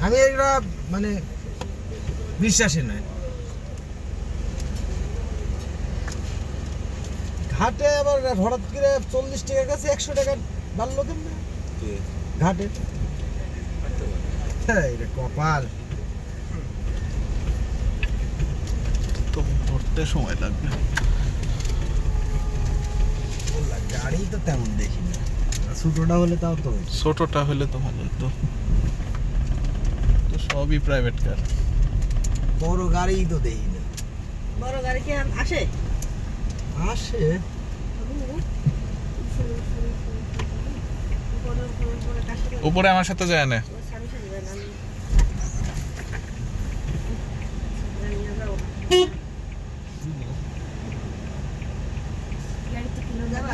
আমি এটা মানে বিশ্বাসী নয়। ঘাটে আবার হঠাৎ করে 40 টাকার কাছে 100 টাকা বাড়লো কেমন ঘাটে? এটা কপাল। তো ধরতে সময় লাগবে। গাড়ি তো তেমন দেখি না, ছোটটা হলে তাও তো। ছোটটা হলে তো ভালো হতো, তো সবই প্রাইভেট কার। বড় গাড়ি তো দেখি না। বড় গাড়ি কি আসে? আসে উপরে আমার সাথে যায় না। যাবা